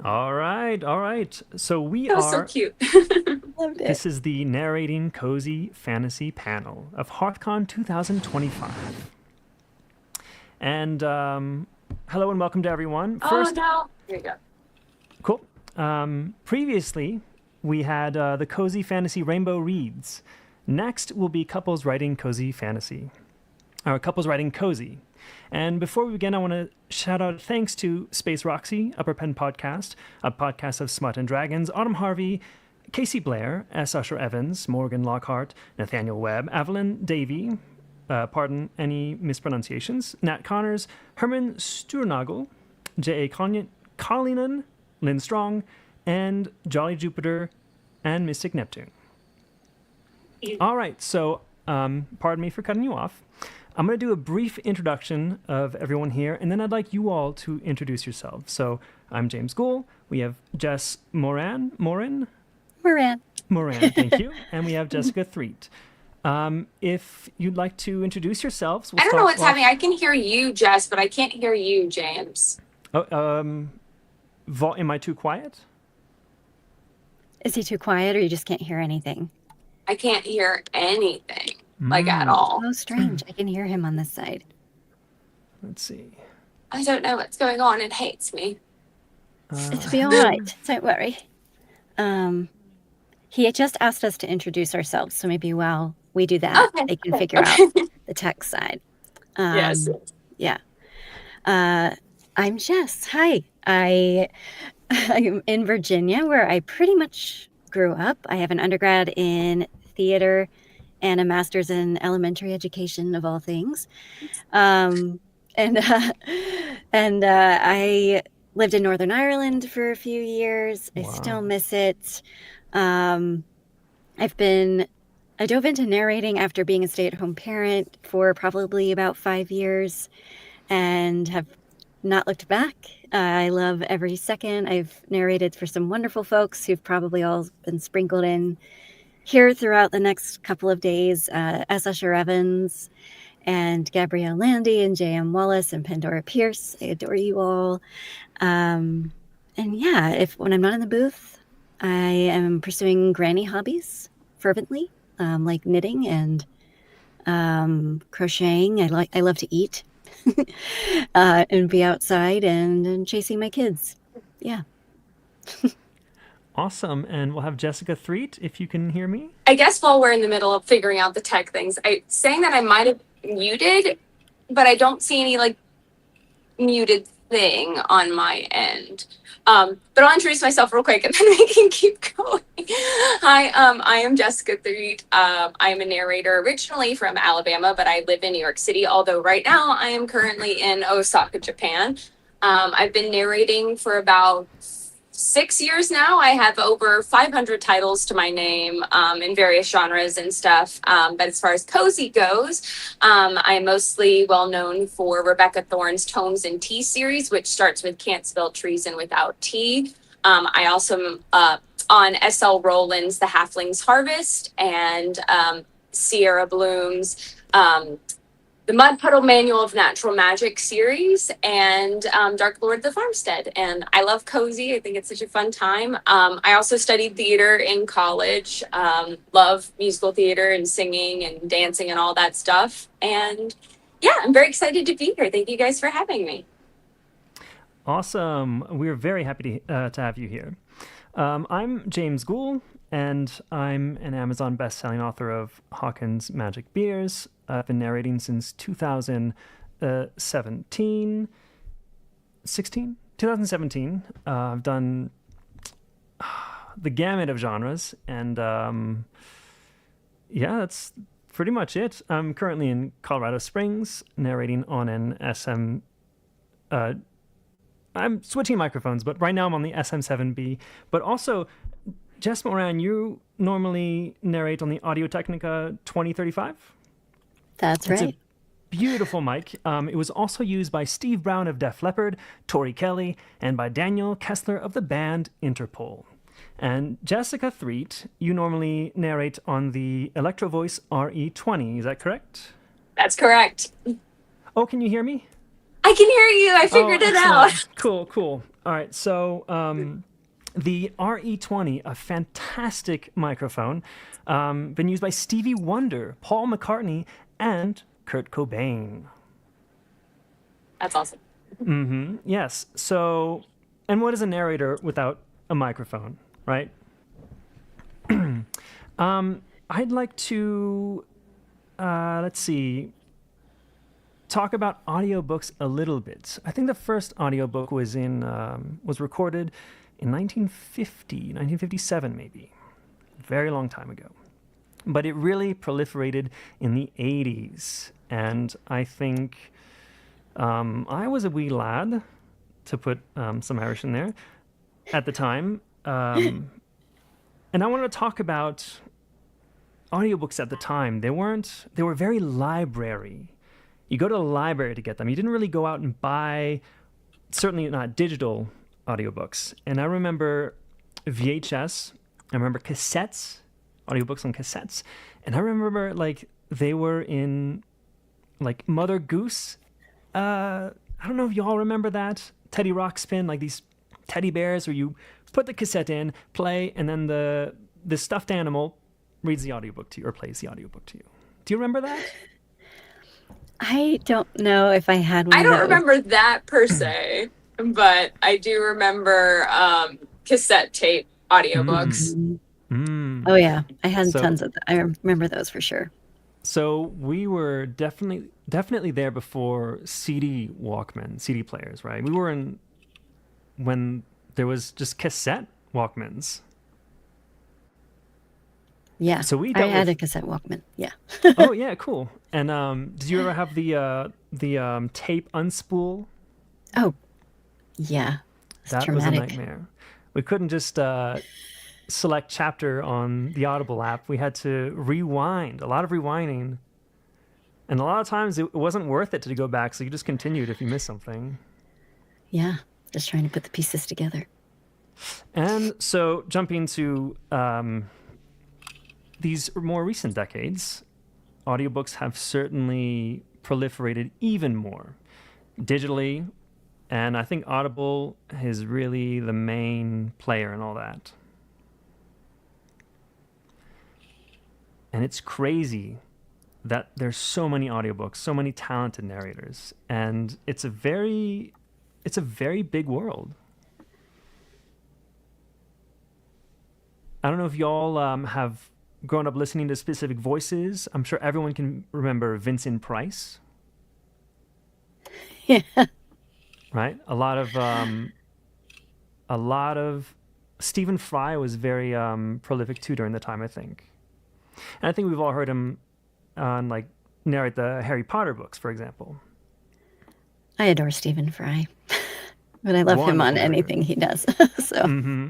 All right, all right. So we That was so are. cute. Loved it. This is the Narrating Cozy Fantasy panel of Hearthcon 2025. And hello and welcome to everyone. Oh First, no. There you go. cool. Previously, we had the Cozy Fantasy Rainbow Reads. Next will be couples writing cozy fantasy, or couples writing cozy. And before we begin, I want to shout out thanks to Space Roxy, Upper Pen Podcast, a podcast of Smut and Dragons, Autumn Harvey, Casey Blair, S. Usher Evans, Morgan Lockhart, Nathaniel Webb, Evelyn Davey, pardon any mispronunciations, Nat Connors, Herman Sturnagel, J.A. Collinen, Lynn Strong, and Jolly Jupiter, and Mystic Neptune. All right, so pardon me for cutting you off. I'm going to do a brief introduction of everyone here, and then I'd like you all to introduce yourselves. So I'm James Ghoul. We have Jess Moran, Moran. thank you. And we have Jessica Threet. If you'd like to introduce yourselves, we'll I don't know start what's off. happening. I can hear you, Jess, but I can't hear you, James. Oh, am I too quiet? Is he too quiet or you just can't hear anything? I can't hear anything, like at all. Oh, strange. I can hear him on this side. Let's see. I don't know what's going on. It hates me. It'll be all right. Don't worry. He had just asked us to introduce ourselves, so maybe while we do that, Okay. they can figure out the tech side. Yes. Yeah. I'm Jess. Hi. I'm in Virginia, where I pretty much grew up. I have an undergrad in theater and a master's in elementary education, of all things. And I lived in Northern Ireland for a few years. I still miss it. I dove into narrating after being a stay-at-home parent for probably about 5 years and have not looked back. I love every second. I've narrated for some wonderful folks who've probably all been sprinkled in here throughout the next couple of days. S. Usher Evans and Gabrielle Landy and J.M. Wallace and Pandora Pierce. I adore you all. And yeah, when I'm not in the booth, I am pursuing granny hobbies fervently, like knitting and crocheting. I love to eat and be outside and chasing my kids. Yeah. Awesome. And we'll have Jessica Threet, if you can hear me. I guess while we're in the middle of figuring out the tech things, saying that I might have muted, but I don't see any like muted thing on my end. But I'll introduce myself real quick and then we can keep going. Hi, I am Jessica Threet. I'm a narrator originally from Alabama, but I live in New York City, although right now I am currently in Osaka, Japan. I've been narrating for about 6 years now. I have over 500 titles to my name in various genres and stuff. But as far as cozy goes, I'm mostly well known for Rebecca Thorne's Tomes and Tea series, which starts with Can't Spell Treason Without Tea. I also on S.L. Rowland's The Halfling's Harvest and Sierra Bloom's the Mud Puddle Manual of Natural Magic series and Dark Lord of the Farmstead. And I love cozy. I think it's such a fun time. I also studied theater in college, love musical theater and singing and dancing and all that stuff. And yeah, I'm very excited to be here. Thank you guys for having me. Awesome. We're very happy to have you here. I'm James Ghoul, and I'm an Amazon best-selling author of Hawkins Magic Beers. I've been narrating since 2017. I've done the gamut of genres, and yeah, that's pretty much it. I'm currently in Colorado Springs, narrating on an SM. I'm switching microphones, but right now I'm on the SM7B. But also, Jess Moran, you normally narrate on the Audio Technica 2035? That's It's right. a beautiful mic. It was also used by Steve Brown of Def Leppard, Tori Kelly, and by Daniel Kessler of the band Interpol. And Jessica Threet, you normally narrate on the Electro Voice RE20, is that correct? That's correct. Oh, can you hear me? I can hear you. I figured it out. Cool. All right, so the RE20, a fantastic microphone, been used by Stevie Wonder, Paul McCartney, and Kurt Cobain. That's awesome. Yes. So, and what is a narrator without a microphone, right? I'd like to, let's see, talk about audiobooks a little bit. I think the first audiobook was recorded in 1957 maybe. Very long time ago. But it really proliferated in the 80s. And I think I was a wee lad, to put some Irish in there, at the time. And I want to talk about audiobooks at the time. They were very library. You go to the library to get them. You didn't really go out and buy, certainly not digital audiobooks. And I remember VHS, I remember cassettes, audiobooks on cassettes. And I remember like they were in like Mother Goose. I don't know if you all remember that. Teddy Ruxpin, like these teddy bears where you put the cassette in, play, and then the stuffed animal reads the audiobook to you or plays the audiobook to you. Do you remember that? I don't know if I had one I of don't those. remember that per se, but I do remember cassette tape audiobooks. Oh yeah, I had tons of I remember those for sure. So we were definitely there before CD Walkman, CD players, right? We were in when there was just cassette Walkmans. Yeah, so I had a cassette Walkman. Yeah. Oh yeah, cool. And did you ever have the tape unspool? Oh, yeah. That was a nightmare. We couldn't just select chapter on the Audible app. We had to rewind, a lot of rewinding. And a lot of times it wasn't worth it to go back, so you just continued if you missed something. Yeah, just trying to put the pieces together. And so jumping to these more recent decades, audiobooks have certainly proliferated even more digitally, and I think Audible is really the main player in all that. And it's crazy that there's so many audiobooks, so many talented narrators, and it's a very big world. I don't know if y'all have grown up listening to specific voices. I'm sure everyone can remember Vincent Price. Yeah. Right? A lot of Stephen Fry was very prolific too during the time, I think. And I think we've all heard him narrate the Harry Potter books, for example. I adore Stephen Fry, but I love him on anything he does. So.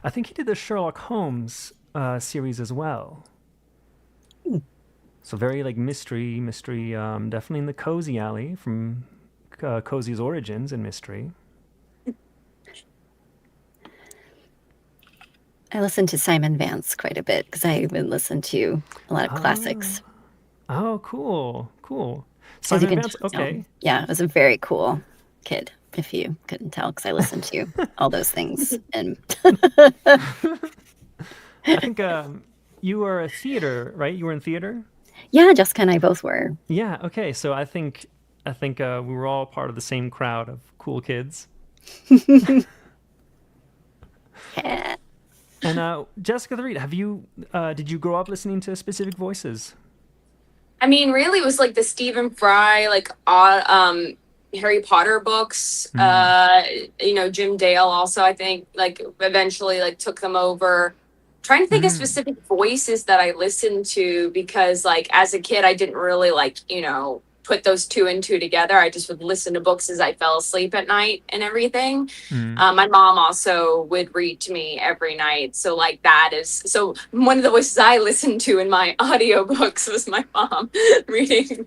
I think he did the Sherlock Holmes series as well. So very like mystery, definitely in the cozy alley from Cozy's origins in mystery. I listen to Simon Vance quite a bit because I even listen to a lot of classics. Oh, cool. Simon Vance, okay. Yeah, I was a very cool kid, if you couldn't tell, because I listened to all those things. And I think you were a theater, right? You were in theater? Yeah, Jessica and I both were. Yeah, okay. So I think we were all part of the same crowd of cool kids. Yeah. And Jessica Threet, did you grow up listening to specific voices? I mean, really, it was like the Stephen Fry, Harry Potter books. Jim Dale also, I think, eventually took them over. Trying to think of specific voices that I listened to because, as a kid, I didn't really put those two and two together. I just would listen to books as I fell asleep at night and everything. My mom also would read to me every night. So one of the voices I listened to in my audiobooks was my mom reading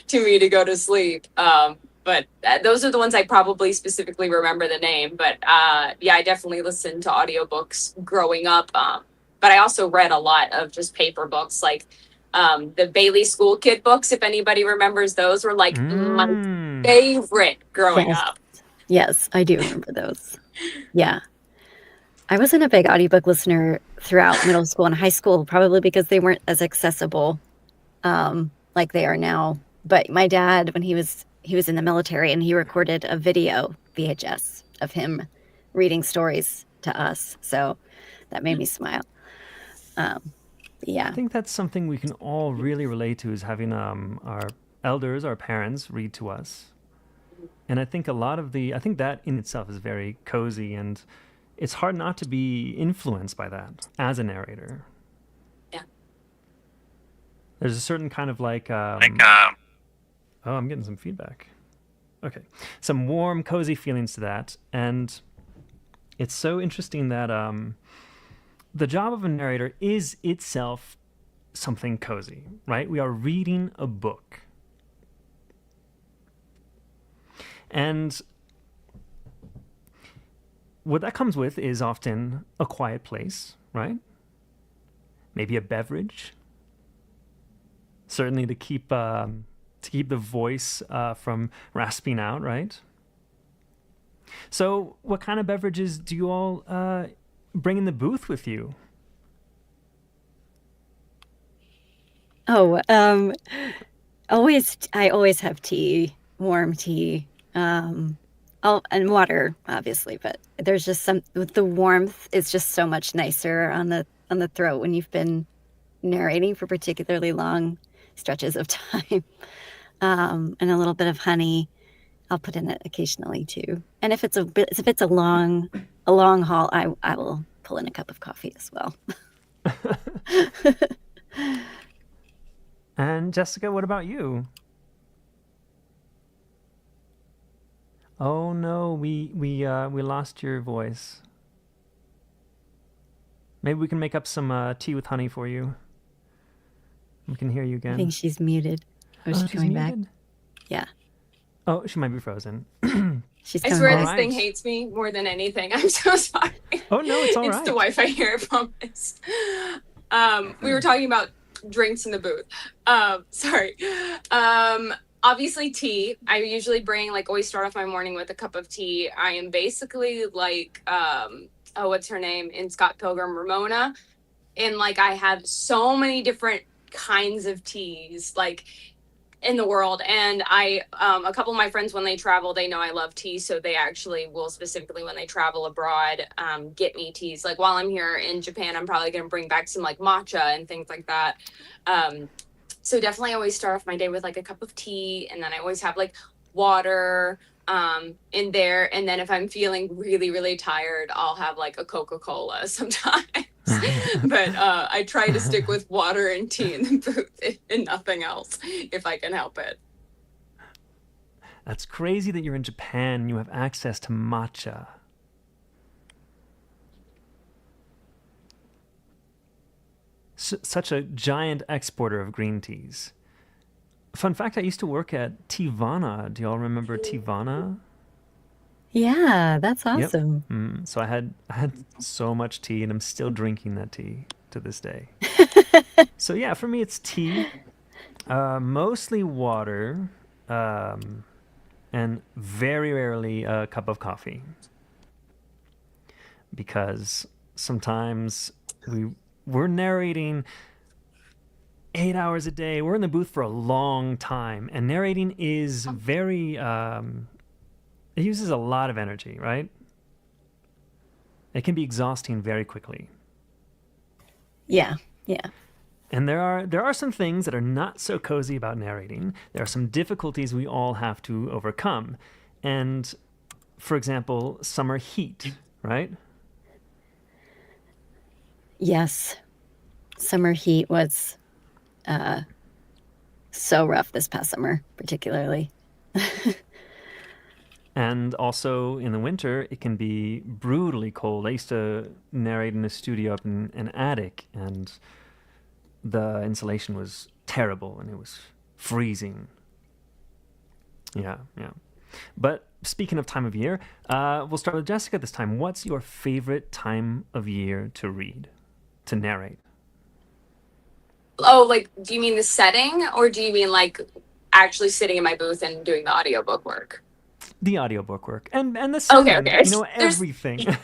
to me to go to sleep. But those are the ones I probably specifically remember the name. But I definitely listened to audiobooks growing up. But I also read a lot of just paper books, the Bailey School Kid books, if anybody remembers those, were my favorite growing up. Yes, I do remember those. Yeah. I wasn't a big audiobook listener throughout middle school and high school, probably because they weren't as accessible like they are now. But my dad, when he was in the military, and he recorded a video VHS of him reading stories to us, so that made me smile. I Yeah, think that's something we can all really relate to, is having our elders, our parents, read to us. And I think that in itself is very cozy, and it's hard not to be influenced by that as a narrator. Yeah. There's a certain kind of oh, I'm getting some feedback. Okay. Some warm, cozy feelings to that. And it's so interesting that the job of a narrator is itself something cozy, right? We are reading a book. And what that comes with is often a quiet place, right? Maybe a beverage. Certainly to keep the voice from rasping out, right? So, what kind of beverages do you all bring in the booth with you? Oh, I always have tea, warm tea, and water, obviously. But there's just the warmth is just so much nicer on the throat when you've been narrating for particularly long stretches of time. And a little bit of honey, I'll put in it occasionally too. And if it's a long haul, I will pull in a cup of coffee as well. And Jessica, what about you? Oh no, we lost your voice. Maybe we can make up some tea with honey for you. We can hear you again. I think she's muted. Oh, she's coming back. Yeah. Oh, she might be frozen. She's I coming swear back. this thing hates me more than anything. I'm so sorry. Oh no, it's all It's right. the Wi-Fi here, I promise. We were talking about drinks in the booth. Sorry. Obviously tea. I usually always start off my morning with a cup of tea. I am basically like, what's her name in Scott Pilgrim, Ramona. And I have so many different kinds of teas in the world. And I a couple of my friends, when they travel, they know I love tea, so they actually will specifically, when they travel abroad, get me teas. While I'm here in Japan, I'm probably going to bring back some matcha and things like that. So definitely always start off my day with a cup of tea, and then I always have water in there. And then if I'm feeling really, really tired, I'll have a Coca-Cola sometimes. But I try to stick with water and tea in the booth and nothing else if I can help it. That's crazy that you're in Japan and you have access to matcha. Such a giant exporter of green teas. Fun fact, I used to work at Tivana. Do y'all remember Tivana? Yeah, that's awesome. Yep. So I had so much tea, and I'm still drinking that tea to this day. So yeah, for me it's tea, mostly water, and very rarely a cup of coffee. Because sometimes we're narrating 8 hours a day. We're in the booth for a long time, and narrating is very it uses a lot of energy, right? It can be exhausting very quickly. Yeah. And there are some things that are not so cozy about narrating. There are some difficulties we all have to overcome. And for example, summer heat, right? Yes. Summer heat was so rough this past summer, particularly. And also in the winter, it can be brutally cold. I used to narrate in a studio up in an attic, and the insulation was terrible, and it was freezing. Yeah. But speaking of time of year, we'll start with Jessica this time. What's your favorite time of year to read, to narrate? Oh, do you mean the setting, or do you mean actually sitting in my booth and doing the audiobook work? The audiobook work and the Okay, singing, okay. everything.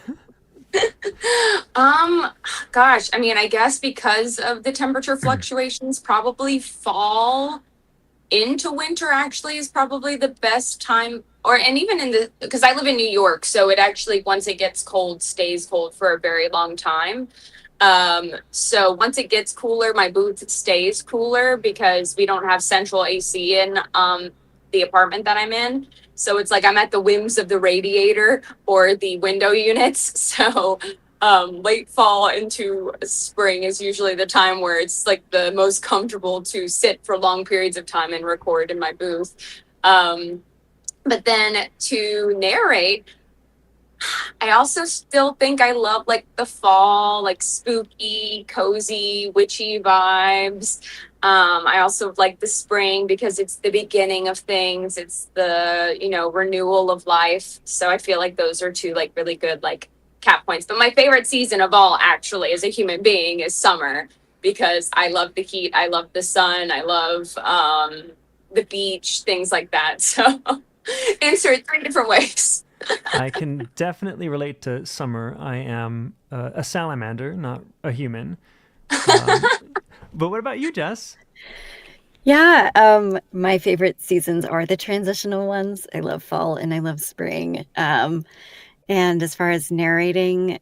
Gosh, I mean, I guess because of the temperature fluctuations, probably fall into winter actually is probably the best time. Or, and even because I live in New York, so it actually, once it gets cold, stays cold for a very long time. So once it gets cooler, my booth stays cooler because we don't have central AC in the apartment that I'm in. So it's like I'm at the whims of the radiator or the window units. So late fall into spring is usually the time where it's like the most comfortable to sit for long periods of time and record in my booth. But then to narrate, I also still think I love like the fall, like spooky, cozy, witchy vibes. I also like the spring because it's the beginning of things. It's the, renewal of life. So I feel like those are two like really good like cap points. But my favorite season of all actually as a human being is summer because I love the heat. I love the sun. I love the beach, things like that. So answer it 3 different ways. I can definitely relate to summer. I am a salamander, not a human. But what about you, Jess? Yeah, my favorite seasons are the transitional ones. I love fall and I love spring. And as far as narrating,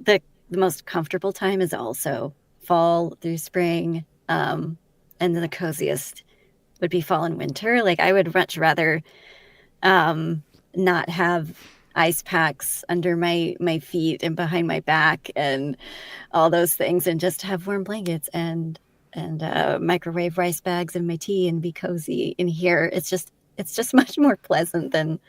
the most comfortable time is also fall through spring. And then the coziest would be fall and winter. Like I would much rather not have ice packs under my feet and behind my back and all those things and just have warm blankets and microwave rice bags and my tea and be cozy in here. It's just much more pleasant than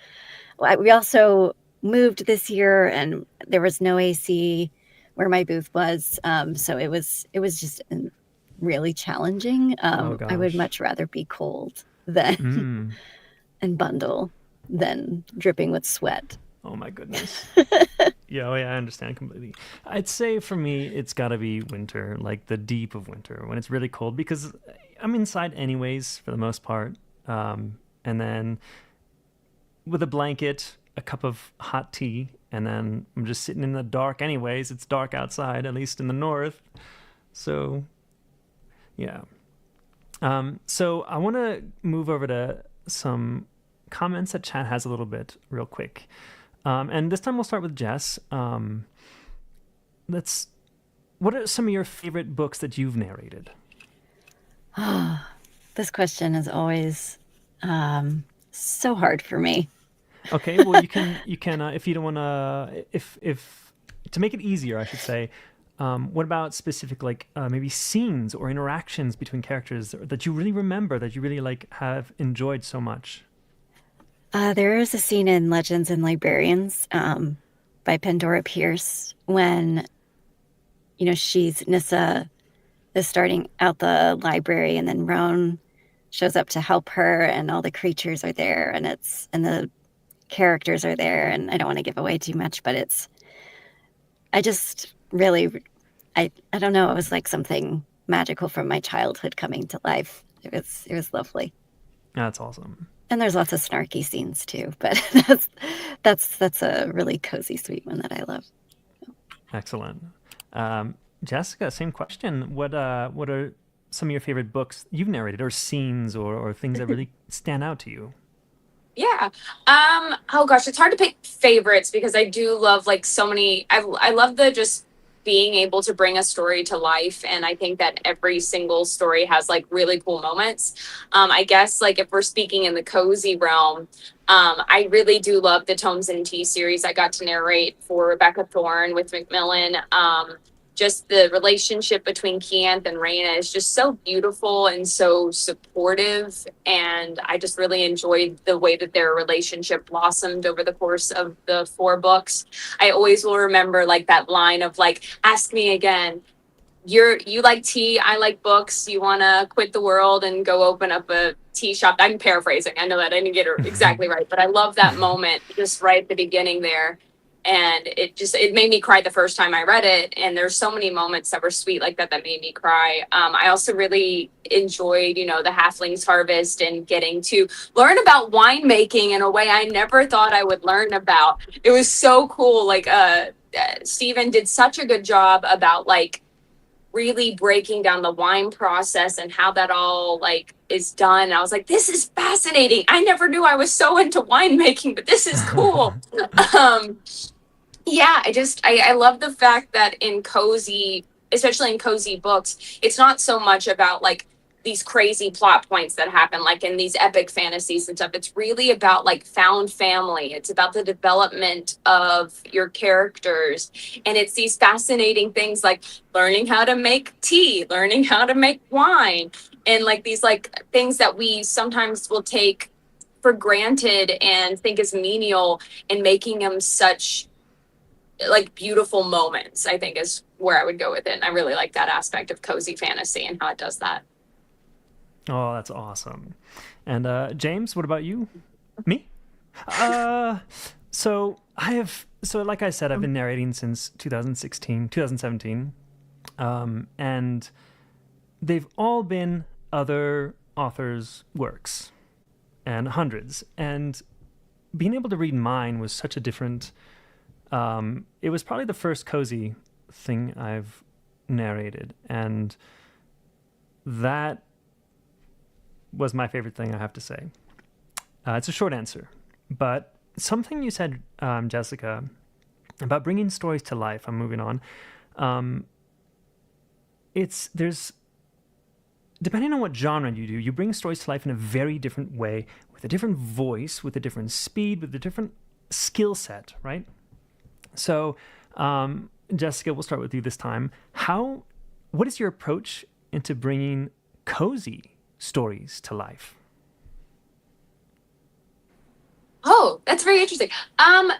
we also moved this year and there was no AC where my booth was. So it was just really challenging. Oh I would gosh. much rather be cold than and bundle than dripping with sweat. Oh my goodness. Yeah, I understand completely. I'd say for me, it's got to be winter, like the deep of winter when it's really cold because I'm inside anyways for the most part. And then with a blanket, a cup of hot tea, and then I'm just sitting in the dark anyways. It's dark outside, at least in the north. So, yeah. So I want to move over to some comments that chat has a little bit real quick. And this time we'll start with Jess. What are some of your favorite books that you've narrated? This question is always so hard for me. Okay, well you can if you don't want to if to make it easier, I should say. What about specific like maybe scenes or interactions between characters that you really remember that you really like have enjoyed so much? There is a scene in Legends and Librarians by Pandora Pierce when, Nissa is starting out the library and then Roan shows up to help her and all the creatures are there and the characters are there. And I don't want to give away too much, but I just really, I don't know. It was like something magical from my childhood coming to life. It was lovely. That's awesome. And there's lots of snarky scenes too, but that's a really cozy, sweet one that I love. Excellent. Jessica, same question. What are some of your favorite books you've narrated, or scenes, or things that really stand out to you? Yeah. Oh gosh, it's hard to pick favorites because I do love like so many. I love the just being able to bring a story to life, and I think that every single story has like really cool moments. I guess like if we're speaking in the cozy realm, I really do love the Tomes and Tea series I got to narrate for Rebecca Thorne with Macmillan. Just the relationship between Keanth and Raina is just so beautiful and so supportive. And I just really enjoyed the way that their relationship blossomed over the course of the 4 books. I always will remember like that line of like, ask me again. You like tea, I like books. You want to quit the world and go open up a tea shop. I'm paraphrasing. I know that I didn't get it exactly right, but I love that moment just right at the beginning there. And it made me cry the first time I read it. And there's so many moments that were sweet like that made me cry. I also really enjoyed, the Halfling's Harvest and getting to learn about winemaking in a way I never thought I would learn about. It was so cool. Like, Stephen did such a good job about like really breaking down the wine process and how that all like is done. And I was like, this is fascinating. I never knew I was so into winemaking, but this is cool. Yeah, I love the fact that in cozy, especially in cozy books, it's not so much about like these crazy plot points that happen like in these epic fantasies and stuff. It's really about like found family. It's about the development of your characters. And it's these fascinating things like learning how to make tea, learning how to make wine, and like these like things that we sometimes will take for granted and think is menial, and making them such like beautiful moments, I think is where I would go with it. And I really like that aspect of cozy fantasy and how it does that. Oh, that's awesome. And James, what about you? Me? So like I said, I've been narrating since 2017, and they've all been other authors' works, and hundreds. And being able to read mine was such a different. It was probably the first cozy thing I've narrated, and that was my favorite thing, I have to say. It's a short answer, but something you said, Jessica, about bringing stories to life, I'm moving on. There's depending on what genre you do, you bring stories to life in a very different way, with a different voice, with a different speed, with a different skill set, right? So, Jessica, we'll start with you this time. What is your approach into bringing cozy stories to life? Oh, that's very interesting.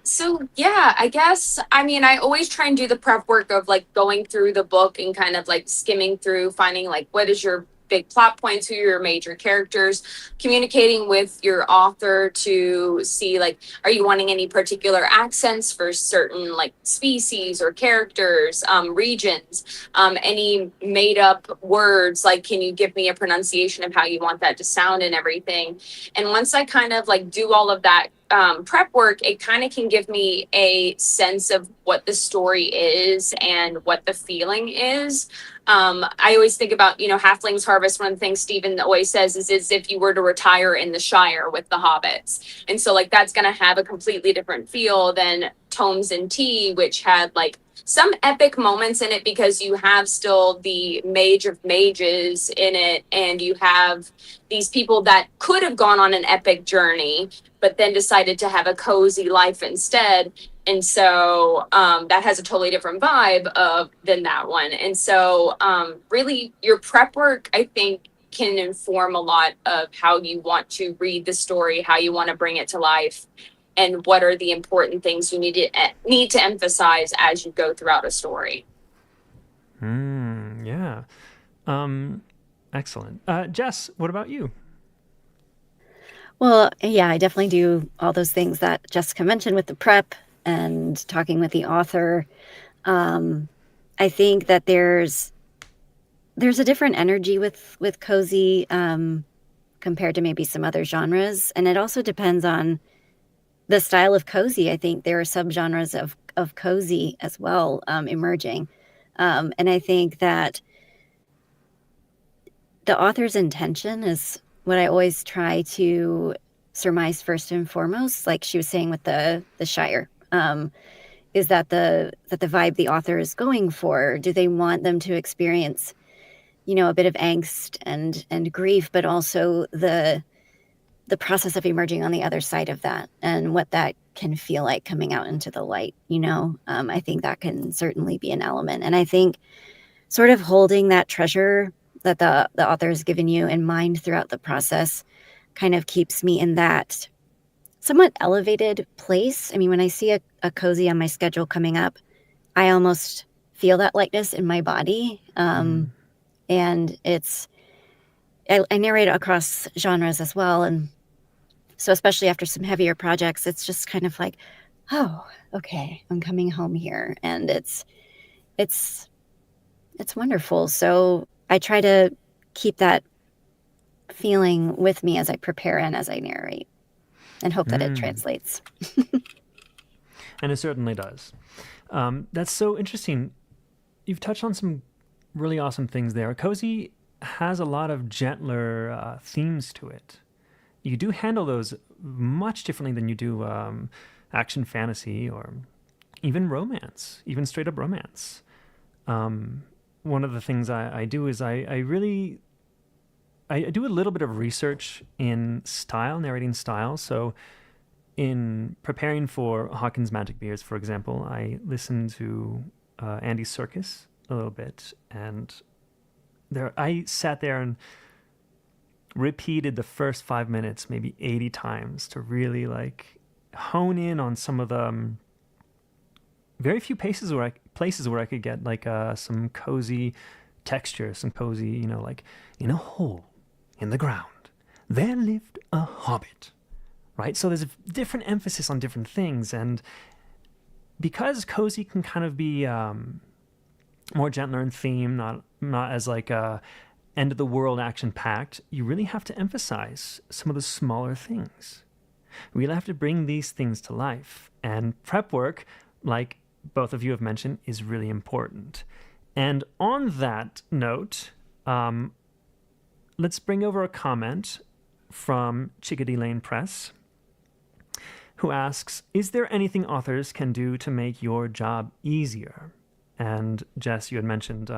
So yeah, I guess, I mean, I always try and do the prep work of like going through the book and kind of like skimming through, finding like what is your big plot points, who are your major characters, communicating with your author to see like, are you wanting any particular accents for certain like species or characters, regions, any made up words, like can you give me a pronunciation of how you want that to sound and everything. And once I kind of like do all of that prep work, it kind of can give me a sense of what the story is and what the feeling is. I always think about, Halfling's Harvest. One of the things Stephen always says is if you were to retire in the Shire with the hobbits. And so like that's going to have a completely different feel than Tomes and Tea, which had like some epic moments in it because you have still the Mage of Mages in it, and you have these people that could have gone on an epic journey, but then decided to have a cozy life instead. And so that has a totally different vibe than that one. And so really your prep work, I think, can inform a lot of how you want to read the story, how you want to bring it to life, and what are the important things you need to emphasize as you go throughout a story. Yeah. Excellent. Jess, what about you? Well, yeah, I definitely do all those things that Jessica mentioned with the prep and talking with the author. I think that there's a different energy with cozy compared to maybe some other genres, and it also depends on the style of cozy. I think there are subgenres of cozy as well emerging, and I think that the author's intention is what I always try to surmise first and foremost. Like she was saying with the Shire, is that the vibe the author is going for? Do they want them to experience, a bit of angst and grief, but also the process of emerging on the other side of that and what that can feel like coming out into the light? I think that can certainly be an element. And I think sort of holding that treasure that the author has given you in mind throughout the process kind of keeps me in that somewhat elevated place. I mean, when I see a cozy on my schedule coming up, I almost feel that lightness in my body. And I narrate across genres as well. And so especially after some heavier projects, it's just kind of like, oh, okay, I'm coming home here, and it's wonderful. So I try to keep that feeling with me as I prepare and as I narrate, and hope that it translates. And it certainly does. That's so interesting. You've touched on some really awesome things there. Cozy has a lot of gentler themes to it. You do handle those much differently than you do action fantasy or even romance, even straight up romance. One of the things I do is I do a little bit of research in style, narrating style. So in preparing for Hawkins Magic Beers, for example, I listened to Andy Serkis a little bit, and I sat there and repeated the first 5 minutes maybe 80 times to really like hone in on some of the very few places where I could get like some cozy texture, some cozy, like in a hole in the ground there lived a hobbit, right? So there's a different emphasis on different things, and because cozy can kind of be more gentler in theme, not as like end of the world action packed, you really have to emphasize some of the smaller things. We really have to bring these things to life, and prep work, like both of you have mentioned, is really important. And on that note, let's bring over a comment from Chickadee Lane Press, who asks, is there anything authors can do to make your job easier? And Jess, you had mentioned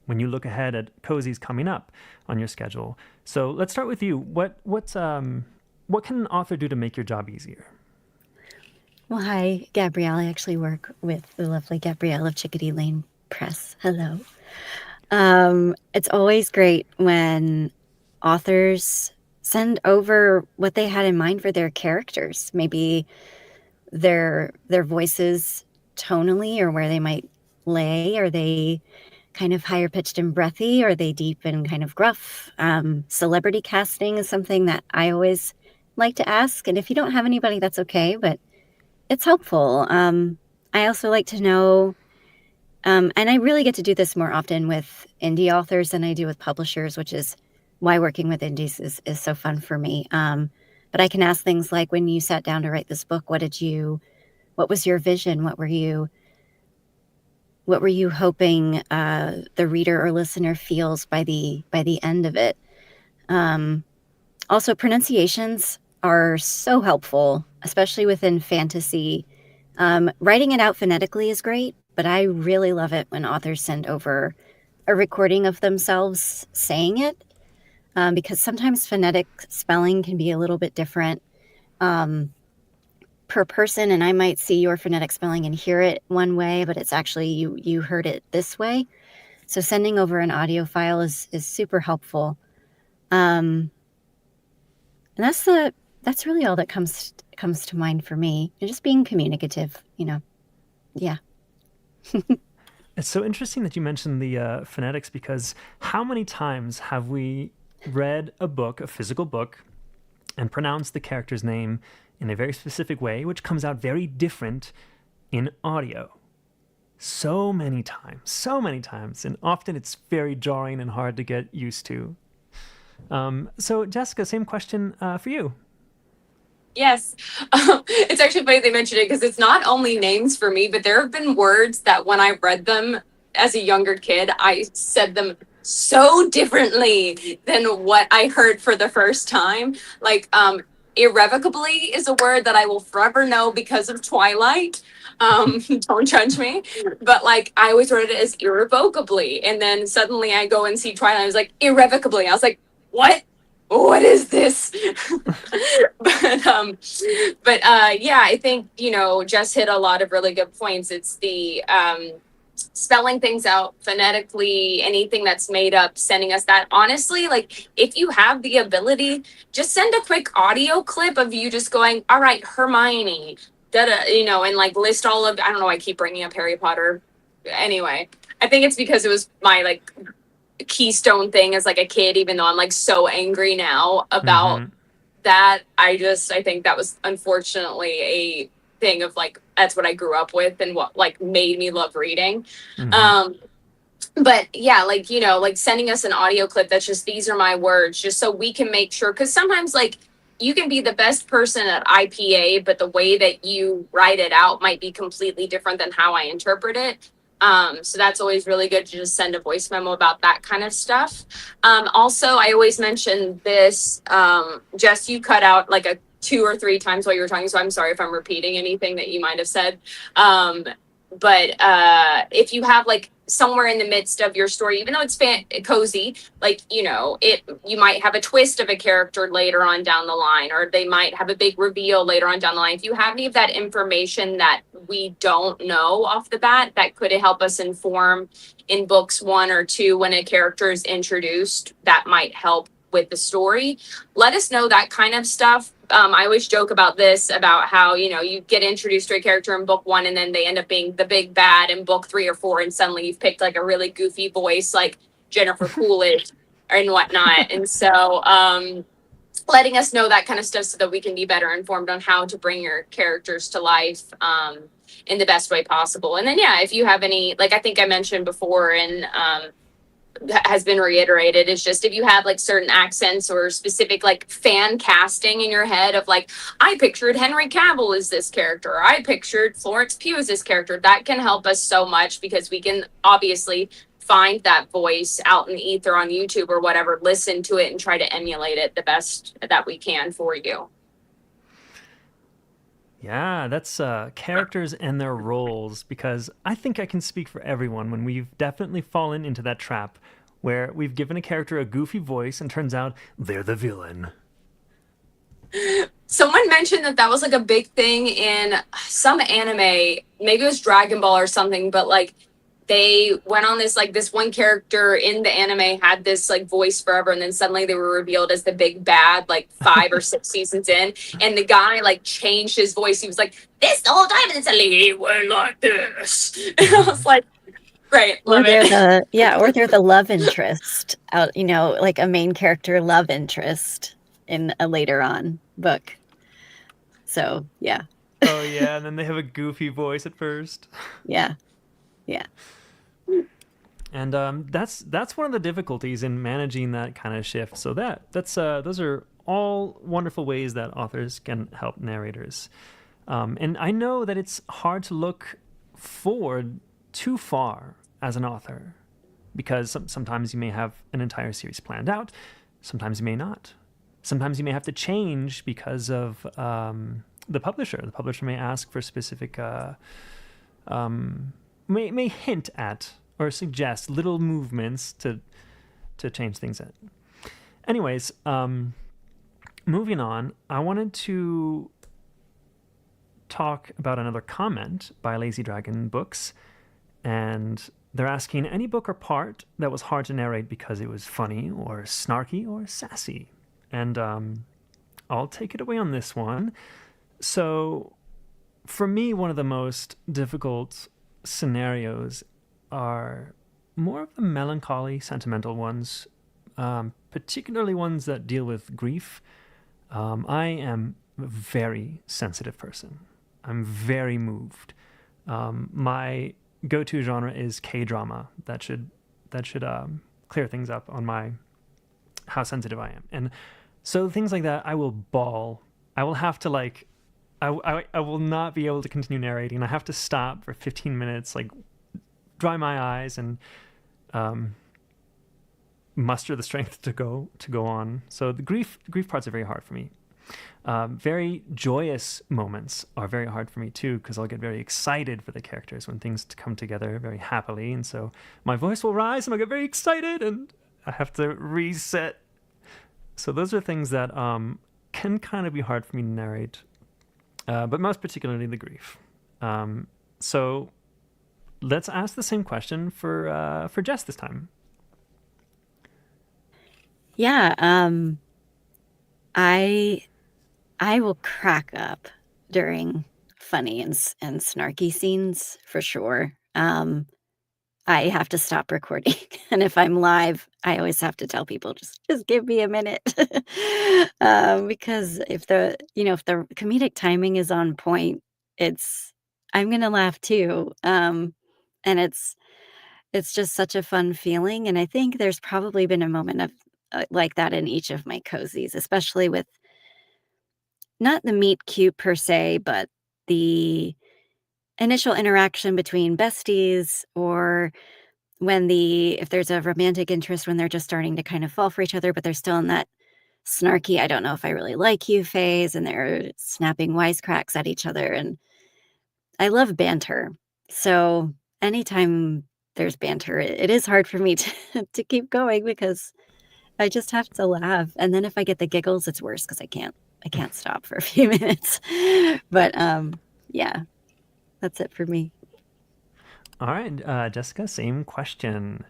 when you look ahead at cozies coming up on your schedule. So let's start with you. What can an author do to make your job easier? Well, hi, Gabrielle. I actually work with the lovely Gabrielle of Chickadee Lane Press. Hello. It's always great when authors send over what they had in mind for their characters, maybe their voices tonally, or where they might lay. Are they kind of higher pitched and breathy? Or are they deep and kind of gruff? Celebrity casting is something that I always like to ask. And if you don't have anybody, that's okay, but it's helpful. I also like to know, and I really get to do this more often with indie authors than I do with publishers, which is why working with indies is so fun for me. But I can ask things like, when you sat down to write this book, what was your vision? What were you hoping the reader or listener feels by the end of it? Also, pronunciations are so helpful, especially within fantasy. Writing it out phonetically is great, but I really love it when authors send over a recording of themselves saying it, because sometimes phonetic spelling can be a little bit different per person, and I might see your phonetic spelling and hear it one way, but it's actually you heard it this way. So sending over an audio file is super helpful. And that's really all that comes to mind for me. And just being communicative, yeah. It's so interesting that you mentioned the phonetics, because how many times have we read a physical book, and pronounced the character's name in a very specific way, which comes out very different in audio? So many times, and often it's very jarring and hard to get used to. So Jessica, same question for you. Yes. It's actually funny they mentioned it, because it's not only names for me, but there have been words that when I read them as a younger kid, I said them so differently than what I heard for the first time. Like, irrevocably is a word that I will forever know because of Twilight. Don't judge me. But like, I always wrote it as irrevocably. And then suddenly I go and see Twilight. I was like, irrevocably. I was like, what is this? but yeah, I think, Jess hit a lot of really good points. It's the spelling things out phonetically, anything that's made up, sending us that. Honestly, like, if you have the ability, just send a quick audio clip of you just going, all right, Hermione, and like list all of, I don't know, I keep bringing up Harry Potter. Anyway, I think it's because it was my like keystone thing as like a kid, even though I'm like so angry now about that. I think that was unfortunately thing of like, that's what I grew up with and what like made me love reading. Mhm. But yeah, like, you know, like sending us an audio clip that's just, these are my words, just so we can make sure, because sometimes like you can be the best person at IPA, but the way that you write it out might be completely different than how I interpret it. So that's always really good to just send a voice memo about that kind of stuff. Also, I always mention this, Jess, you cut out like a 2 or 3 times while you were talking, so I'm sorry if I'm repeating anything that you might have said. But if you have like somewhere in the midst of your story, even though it's cozy, like, you know, you might have a twist of a character later on down the line, or they might have a big reveal later on down the line. If you have any of that information that we don't know off the bat, that could help us inform in books 1 or 2 when a character is introduced, that might help with the story. Let us know that kind of stuff. I always joke about this, about how, you know, you get introduced to a character in book 1 and then they end up being the big bad in book 3 or 4, and suddenly you've picked like a really goofy voice like Jennifer Coolidge and whatnot. And so letting us know that kind of stuff so that we can be better informed on how to bring your characters to life in the best way possible. And then, yeah, if you have any, like I think I mentioned before, and has been reiterated, is just if you have like certain accents or specific like fan casting in your head of like, I pictured Henry Cavill as this character, or I pictured Florence Pugh as this character, that can help us so much, because we can obviously find that voice out in the ether on YouTube or whatever, listen to it and try to emulate it the best that we can for you. Yeah, that's characters and their roles, because I think I can speak for everyone when we've definitely fallen into that trap where we've given a character a goofy voice and turns out they're the villain. Someone mentioned that was like a big thing in some anime, maybe it was Dragon Ball or something, but like they went on this, like this one character in the anime had this like voice forever, and then suddenly they were revealed as the big bad like 5 or 6 seasons in, and the guy like changed his voice. He was like, this the whole time, and then suddenly he went like this. And I was like, great, love it. Or they're the love interest out, you know, like a main character love interest in a later on book. So yeah. Oh yeah, and then they have a goofy voice at first. Yeah. And that's one of the difficulties in managing that kind of shift. So that's those are all wonderful ways that authors can help narrators. And I know that it's hard to look forward too far as an author, because sometimes you may have an entire series planned out, sometimes you may not. Sometimes you may have to change because of the publisher. The publisher may ask for specific, may hint at or suggest little movements to change things. Anyways, moving on, I wanted to talk about another comment by Lazy Dragon Books, and they're asking any book or part that was hard to narrate because it was funny or snarky or sassy. And I'll take it away on this one. So for me, one of the most difficult scenarios are more of the melancholy, sentimental ones, particularly ones that deal with grief. I am a very sensitive person. I'm very moved. My go-to genre is K-drama. That should clear things up on my how sensitive I am. And so things like that, I will bawl. I will have to like, I will not be able to continue narrating. I have to stop for 15 minutes, like dry my eyes and muster the strength to go on. So the grief parts are very hard for me. Very joyous moments are very hard for me too, because I'll get very excited for the characters when things come together very happily, and so my voice will rise and I'll get very excited and I have to reset. So those are things that can kind of be hard for me to narrate, but most particularly the grief. So let's ask the same question for Jess this time. Yeah, I will crack up during funny and snarky scenes for sure. I have to stop recording, and if I'm live, I always have to tell people just give me a minute, because if the comedic timing is on point, I'm gonna laugh too. And it's just such a fun feeling. And I think there's probably been a moment of like that in each of my cozies, especially with not the meet cute per se, but the initial interaction between besties, or if there's a romantic interest when they're just starting to kind of fall for each other, but they're still in that snarky, I don't know if I really like you phase, and they're snapping wisecracks at each other. And I love banter. So anytime there's banter, it is hard for me to keep going because I just have to laugh. And then if I get the giggles, it's worse because I can't stop for a few minutes. But yeah, that's it for me. All right, Jessica, same question.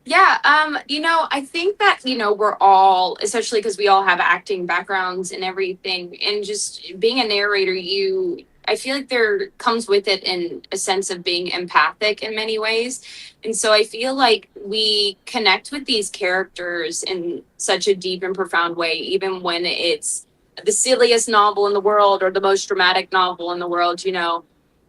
Yeah, I think that, we're all, especially because we all have acting backgrounds and everything, and just being a narrator, I feel like there comes with it in a sense of being empathic in many ways. And so I feel like we connect with these characters in such a deep and profound way, even when it's the silliest novel in the world or the most dramatic novel in the world.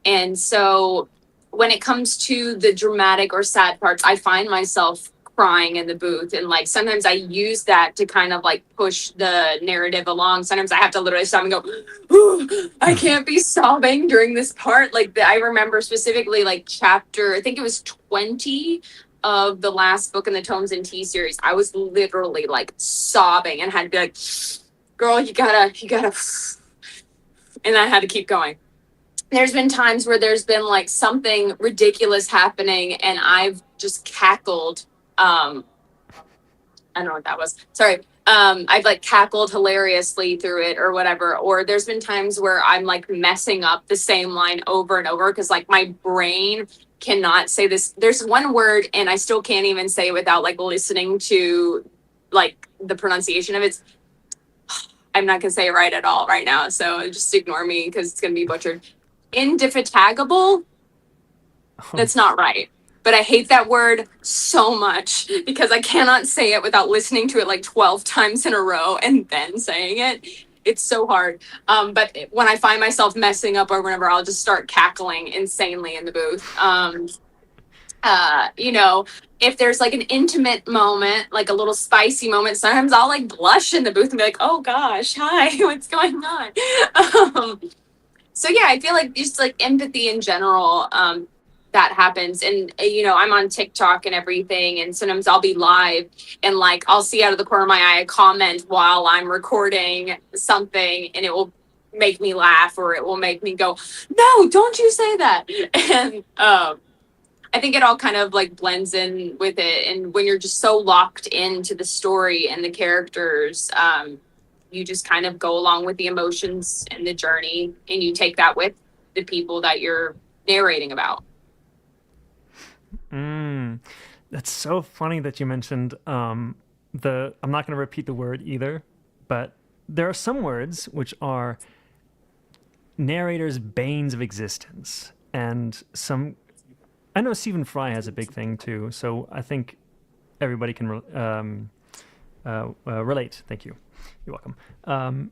And so when it comes to the dramatic or sad parts, I find myself crying in the booth. And like sometimes I use that to kind of like push the narrative along. Sometimes I have to literally stop and go, "Ooh, I can't be sobbing during this part." Like I remember specifically like chapter, I think it was 20 of the last book in the Tomes and Tea series. I was literally like sobbing and had to be like, "Girl, you gotta," and I had to keep going. There's been times where there's been like something ridiculous happening and I've just cackled. I don't know what that was. Sorry. I've like cackled hilariously through it or whatever. Or there's been times where I'm like messing up the same line over and over because like my brain cannot say this. There's one word and I still can't even say it without like listening to like the pronunciation of it. I'm not going to say it right at all right now. So just ignore me because it's going to be butchered. Indefatigable. That's not right. But I hate that word so much because I cannot say it without listening to it like 12 times in a row and then saying it. It's so hard. But when I find myself messing up or whenever, I'll just start cackling insanely in the booth. If there's like an intimate moment, like a little spicy moment, sometimes I'll like blush in the booth and be like, "Oh gosh, hi, what's going on?" So yeah, I feel like just like empathy in general, that happens. And, I'm on TikTok and everything. And sometimes I'll be live and like, I'll see out of the corner of my eye a comment while I'm recording something and it will make me laugh or it will make me go, "No, don't you say that." And I think it all kind of like blends in with it. And when you're just so locked into the story and the characters, you just kind of go along with the emotions and the journey and you take that with the people that you're narrating about. That's so funny that you mentioned I'm not going to repeat the word either, but there are some words which are narrators' banes of existence, and I know Stephen Fry has a big thing too, so I think everybody can relate. Thank you. You're welcome.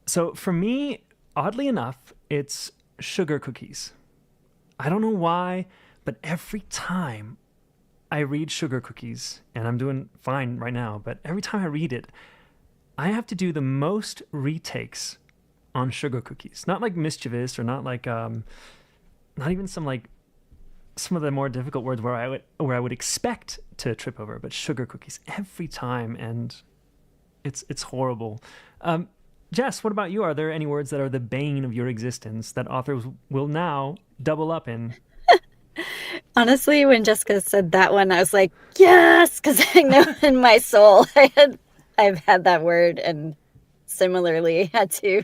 So for me, oddly enough, it's sugar cookies. I don't know why, but every time I read sugar cookies, and I'm doing fine right now, but every time I read it, I have to do the most retakes on sugar cookies. Not like mischievous or not like not even some of the more difficult words where I would expect to trip over, but sugar cookies every time, and it's horrible. Jess, what about you? Are there any words that are the bane of your existence that authors will now double up in? Honestly, when Jessica said that one, I was like, yes, because I know in my soul I've had that word and similarly had to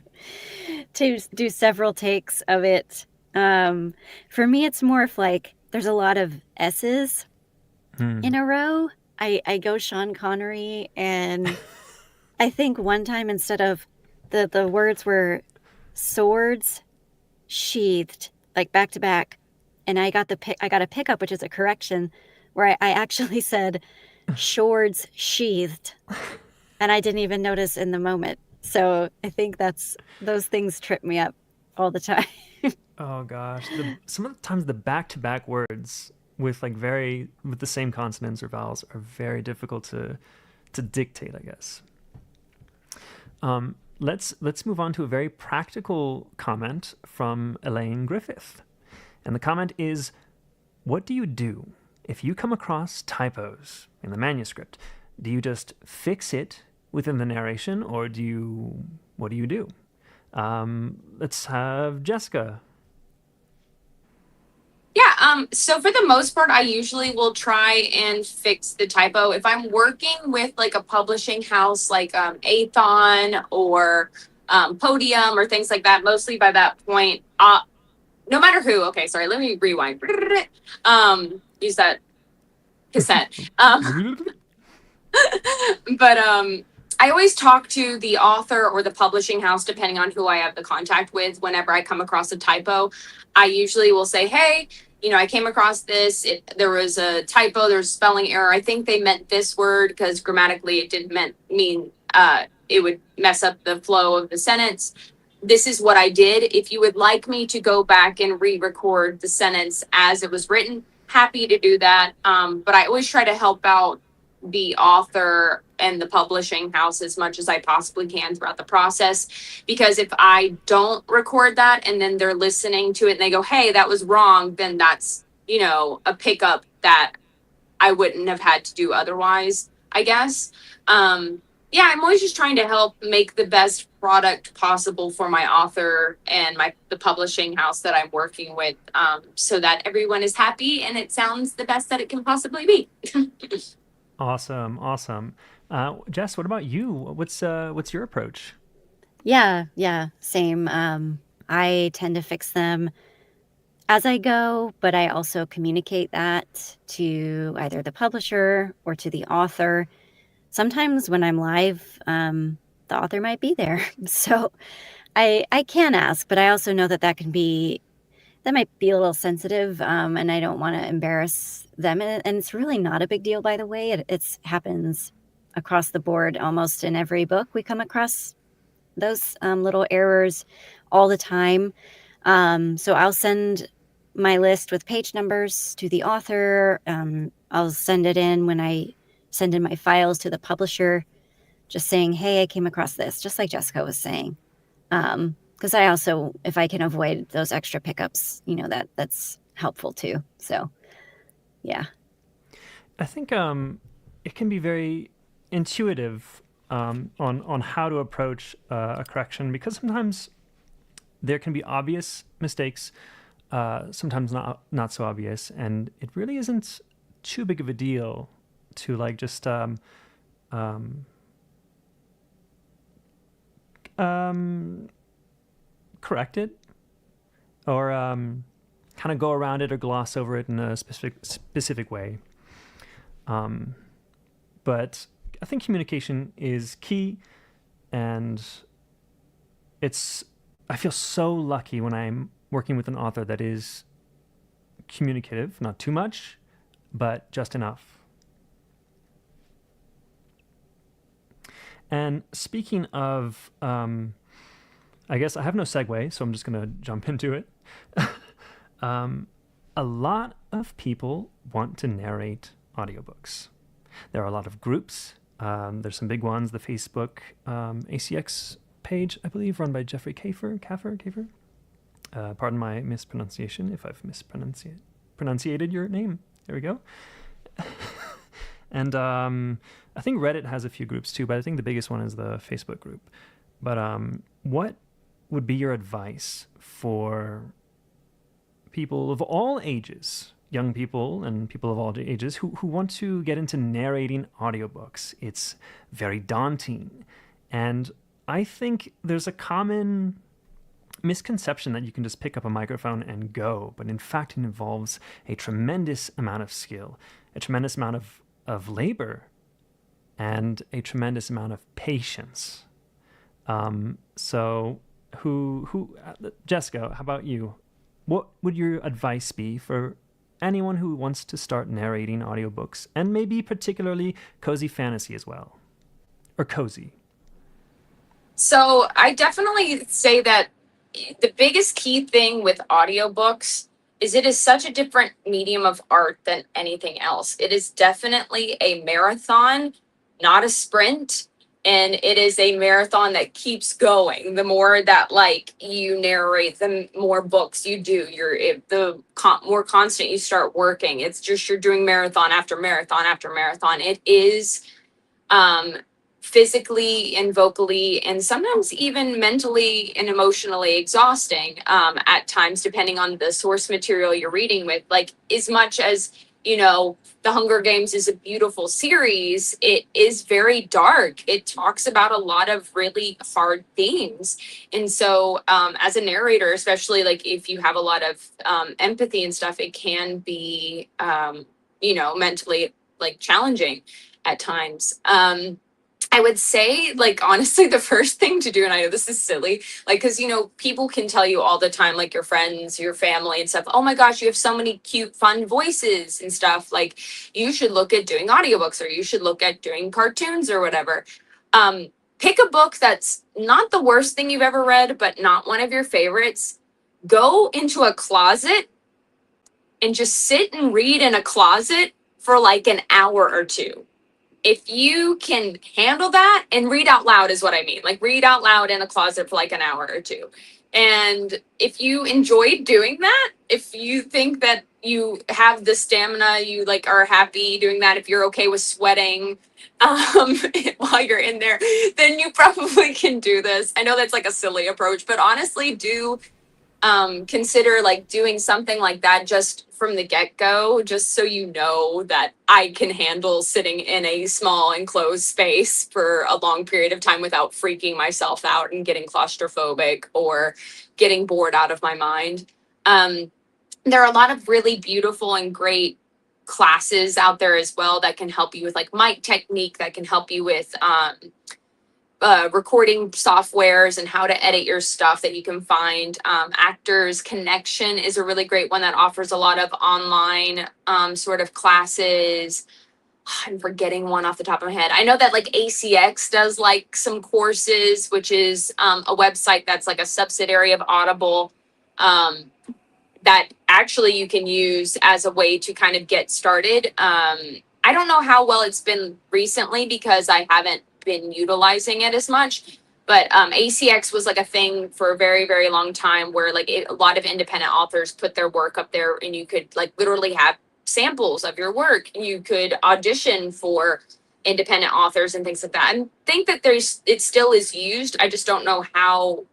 do several takes of it. For me, it's more of like there's a lot of S's in a row. I go Sean Connery, and I think one time instead of the words were swords sheathed, like back to back, and I got a pickup, which is a correction, where I actually said swords sheathed, and I didn't even notice in the moment. So I think those things trip me up all the time. Oh gosh, some of the times the back-to-back words with with the same consonants or vowels are very difficult to dictate, I guess. Let's move on to a very practical comment from Elaine Griffith. And the comment is, what do you do if you come across typos in the manuscript? Do you just fix it within the narration, or what do you do? Let's have Jessica. Yeah, so for the most part, I usually will try and fix the typo. If I'm working with like a publishing house like Athon or Podium or things like that, mostly by that point, no matter who, okay, sorry, let me rewind. Use that cassette. But I always talk to the author or the publishing house, depending on who I have the contact with. Whenever I come across a typo, I usually will say, hey, I came across this. There was a typo, there's a spelling error. I think they meant this word because grammatically it didn't mean it would mess up the flow of the sentence. This is what I did. If you would like me to go back and re-record the sentence as it was written, happy to do that. But I always try to help out the author and the publishing house as much as I possibly can throughout the process. Because if I don't record that and then they're listening to it and they go, hey, that was wrong, then that's, a pickup that I wouldn't have had to do otherwise, I guess. Yeah, I'm always just trying to help make the best product possible for my author and the publishing house that I'm working with, so that everyone is happy and it sounds the best that it can possibly be. Awesome. Jess, what about you? What's your approach? Yeah, same. I tend to fix them as I go, but I also communicate that to either the publisher or to the author. Sometimes when I'm live, the author might be there. So I can ask, but I also know that might be a little sensitive, and I don't want to embarrass them. And it's really not a big deal, by the way. It happens across the board. Almost in every book, we come across those little errors all the time. So I'll send my list with page numbers to the author. I'll send it in when I send in my files to the publisher, just saying, hey, I came across this, just like Jessica was saying. Because I also, if I can avoid those extra pickups, that's helpful too. So, yeah. I think it can be very intuitive on how to approach a correction, because sometimes there can be obvious mistakes, sometimes not so obvious, and it really isn't too big of a deal to just correct it, or kind of go around it or gloss over it in a specific way. But I think communication is key, and I feel so lucky when I'm working with an author that is communicative, not too much, but just enough. And speaking of, I guess I have no segue, so I'm just going to jump into it. A lot of people want to narrate audiobooks. There are a lot of groups. There's some big ones, the Facebook ACX page, I believe, run by Jeffrey Kafer. Pardon my mispronunciation if I've pronunciated your name. There we go. And I think Reddit has a few groups too, but I think the biggest one is the Facebook group. But what would be your advice for people of all ages, young people and people of all ages who want to get into narrating audiobooks? It's very daunting. And I think there's a common misconception that you can just pick up a microphone and go, but in fact it involves a tremendous amount of skill, a tremendous amount of labor, and a tremendous amount of patience. So Jessica, how about you? What would your advice be for anyone who wants to start narrating audiobooks, and maybe particularly cozy fantasy as well, or cozy? So I definitely say that the biggest key thing with audiobooks is it is such a different medium of art than anything else. It is definitely a marathon, not a sprint. And it is a marathon that keeps going. The more that like you narrate, the more books you do. More constant you start working. It's just you're doing marathon after marathon after marathon. It is um, physically and vocally and sometimes even mentally and emotionally exhausting at times, depending on the source material you're reading with. Like, as much as, the Hunger Games is a beautiful series, it is very dark. It talks about a lot of really hard themes. And so, as a narrator, especially like if you have a lot of empathy and stuff, it can be, mentally like challenging at times. I would say, like, honestly, the first thing to do, and I know this is silly, like, because, people can tell you all the time, like your friends, your family and stuff, oh my gosh, you have so many cute, fun voices and stuff. Like, you should look at doing audiobooks, or you should look at doing cartoons or whatever. Pick a book that's not the worst thing you've ever read, but not one of your favorites. Go into a closet and just sit and read in a closet for like an hour or two. If you can handle that, and read out loud is what I mean, like read out loud in a closet for like an hour or two. And if you enjoy doing that, if you think that you have the stamina, you like are happy doing that, if you're okay with sweating while you're in there, then you probably can do this. I know that's like a silly approach, but honestly, do consider like doing something like that just from the get-go, just so you know that I can handle sitting in a small enclosed space for a long period of time without freaking myself out and getting claustrophobic or getting bored out of my mind. There are a lot of really beautiful and great classes out there as well that can help you with like mic technique, that can help you with recording softwares and how to edit your stuff that you can find. Actors Connection is a really great one that offers a lot of online sort of classes. I'm forgetting one off the top of my head. I know that like ACX does like some courses, which is a website that's like a subsidiary of Audible, that actually you can use as a way to kind of get started. I don't know how well it's been recently because I haven't been utilizing it as much, but ACX was like a thing for a very, very long time where like a lot of independent authors put their work up there, and you could like literally have samples of your work. You could audition for independent authors and things like that. I think that it still is used. I just don't know how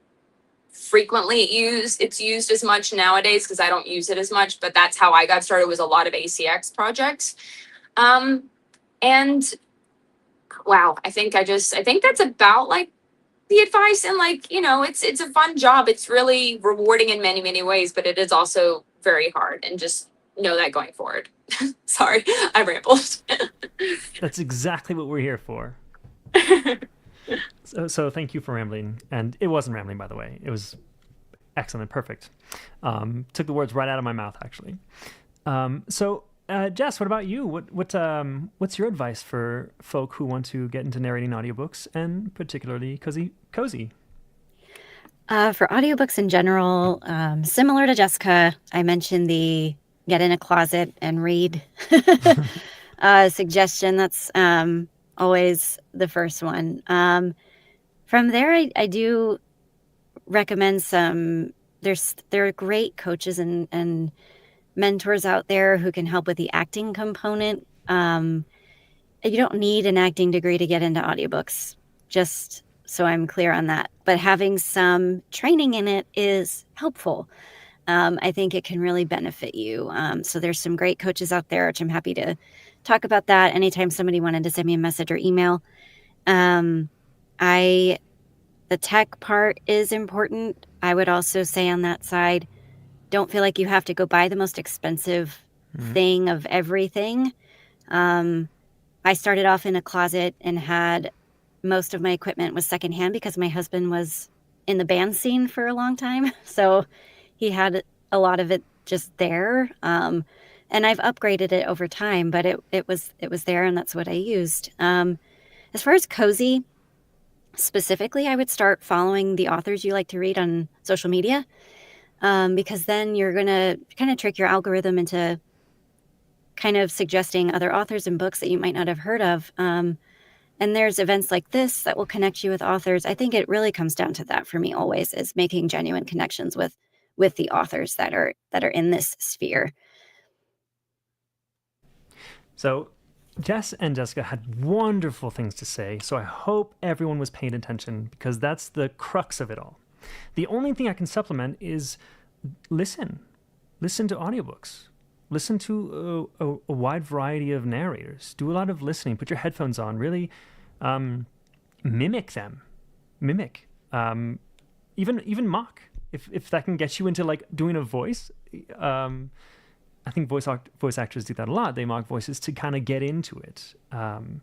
frequently it's used as much nowadays because I don't use it as much, but that's how I got started, was a lot of ACX projects. And wow, I think that's about like the advice. And like, it's a fun job. It's really rewarding in many, many ways, but it is also very hard, and just know that going forward. Sorry, I rambled. That's exactly what we're here for. So thank you for rambling. And it wasn't rambling, by the way. It was excellent, perfect. Took the words right out of my mouth, actually. So Jess, what about you? What's your advice for folk who want to get into narrating audiobooks, and particularly cozy? For audiobooks in general, similar to Jessica, I mentioned the get in a closet and read suggestion. That's always the first one. From there, I do recommend there are great coaches and mentors out there who can help with the acting component. You don't need an acting degree to get into audiobooks, just so I'm clear on that. But having some training in it is helpful. I think it can really benefit you. So there's some great coaches out there, which I'm happy to talk about that anytime somebody wanted to send me a message or email. The tech part is important. I would also say on that side, don't feel like you have to go buy the most expensive thing of everything. I started off in a closet and had most of my equipment was secondhand because my husband was in the band scene for a long time. So he had a lot of it just there. And I've upgraded it over time, but it was there, and that's what I used. As far as cozy, Specifically, I would start following the authors you like to read on social media, because then you're going to kind of trick your algorithm into kind of suggesting other authors and books that you might not have heard of. And there's events like this that will connect you with authors. I think it really comes down to that for me always, is making genuine connections with the authors that are in this sphere. So Jess and Jessica had wonderful things to say, so I hope everyone was paying attention, because that's the crux of it all. The only thing I can supplement is listen. Listen to audiobooks. Listen to a wide variety of narrators. Do a lot of listening. Put your headphones on. Really mimic them. Mimic. Even mock. If that can get you into like doing a voice. I think voice actors do that a lot. They mock voices to kind of get into it. Other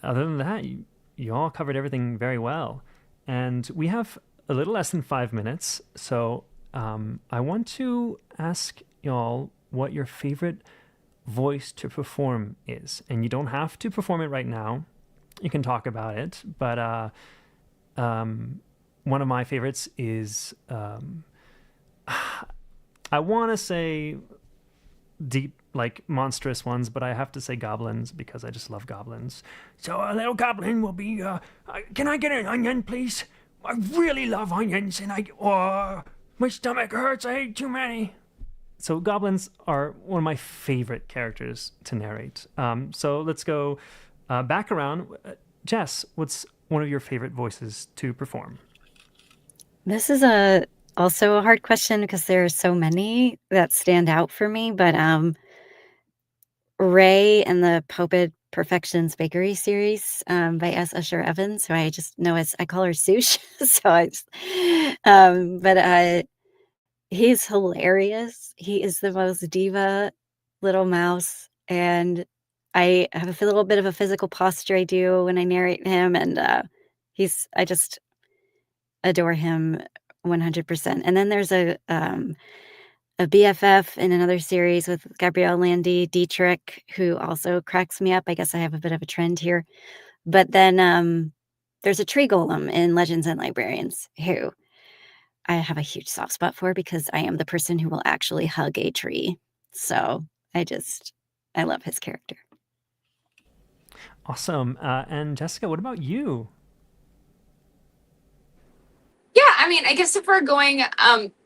than that, you all covered everything very well. And we have a little less than 5 minutes. So I want to ask y'all what your favorite voice to perform is. And you don't have to perform it right now. You can talk about it. But one of my favorites is, I want to say deep, like monstrous ones, but I have to say goblins because I just love goblins. So a little goblin will be, can I get an onion, please? I really love onions, and my stomach hurts. I ate too many. So goblins are one of my favorite characters to narrate. So let's go back around. Jess, what's one of your favorite voices to perform? This is also a hard question because there are so many that stand out for me. But Ray and the Poped Perfections Bakery series by S. Usher Evans, who I just know as, I call her Sush. So I just, but he's hilarious. He is the most diva little mouse, and I have a little bit of a physical posture I do when I narrate him, and I just adore him 100%. And then there's a BFF in another series with Gabrielle Landy Dietrich, who also cracks me up. I guess I have a bit of a trend here. But then there's a tree golem in Legends and Librarians who I have a huge soft spot for, because I am the person who will actually hug a tree. So I love his character. Awesome. And Jessica, what about you? Yeah, I mean, I guess if we're going,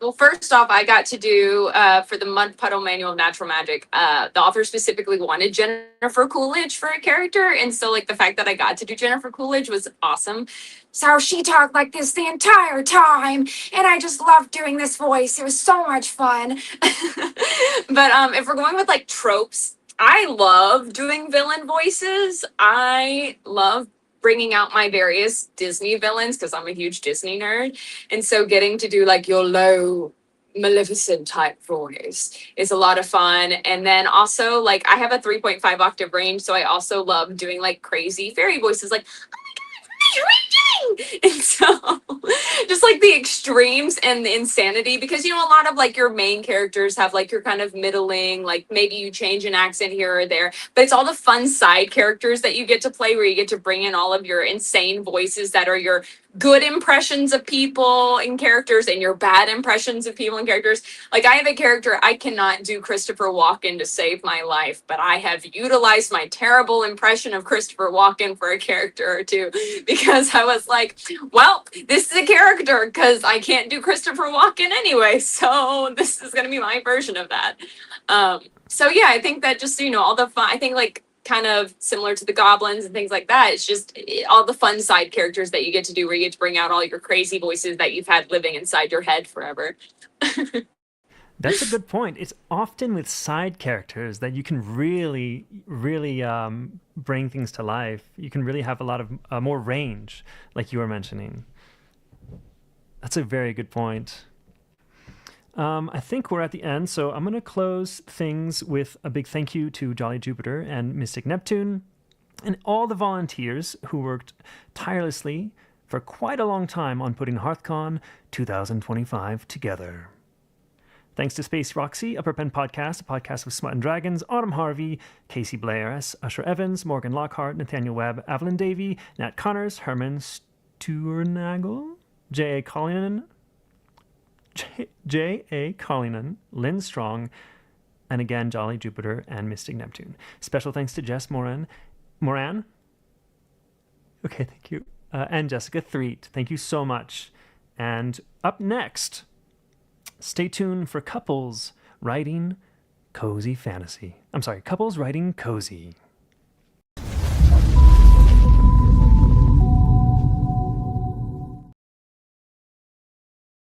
well, first off, I got to do for the Mud Puddle Manual of Natural Magic. The author specifically wanted Jennifer Coolidge for a character, and so like the fact that I got to do Jennifer Coolidge was awesome. So she talked like this the entire time, and I just loved doing this voice. It was so much fun. But if we're going with like tropes, I love doing villain voices. I love bringing out my various Disney villains because I'm a huge Disney nerd. And so getting to do like your low, Maleficent type voice is a lot of fun. And then also like I have a 3.5 octave range. So I also love doing like crazy fairy voices like, and so just like the extremes and the insanity, because you know a lot of like your main characters have like your kind of middling, like maybe you change an accent here or there, but it's all the fun side characters that you get to play, where you get to bring in all of your insane voices that are your good impressions of people and characters and your bad impressions of people and characters. Like I have a character, I cannot do Christopher Walken to save my life, but I have utilized my terrible impression of Christopher Walken for a character or two, because I was like, well, this is a character because I can't do Christopher Walken anyway, so this is going to be my version of that. So yeah, I think that just, you know, all the fun, I think like kind of similar to the goblins and things like that. It's just all the fun side characters that you get to do, where you get to bring out all your crazy voices that you've had living inside your head forever. That's a good point. It's often with side characters that you can really bring things to life. You can really have a lot of more range, like you were mentioning. That's a very good point. I think we're at the end, so I'm going to close things with a big thank you to Jolly Jupiter and Mystic Neptune and all the volunteers who worked tirelessly for quite a long time on putting Hearthcon 2025 together. Thanks to Space Roxy, Upper Pen Podcast, a podcast of Smut and Dragons, Autumn Harvey, Casey Blairs, Usher Evans, Morgan Lockhart, Nathaniel Webb, Evelyn Davey, Nat Connors, Herman Sturnagel, J.A. Collinen, Lynn Strong, and again, Jolly Jupiter and Mystic Neptune. Special thanks to Jess Moran. Okay, thank you. And Jessica Threet. Thank you so much. And up next, stay tuned for Couples Writing Cozy Fantasy. Couples Writing Cozy.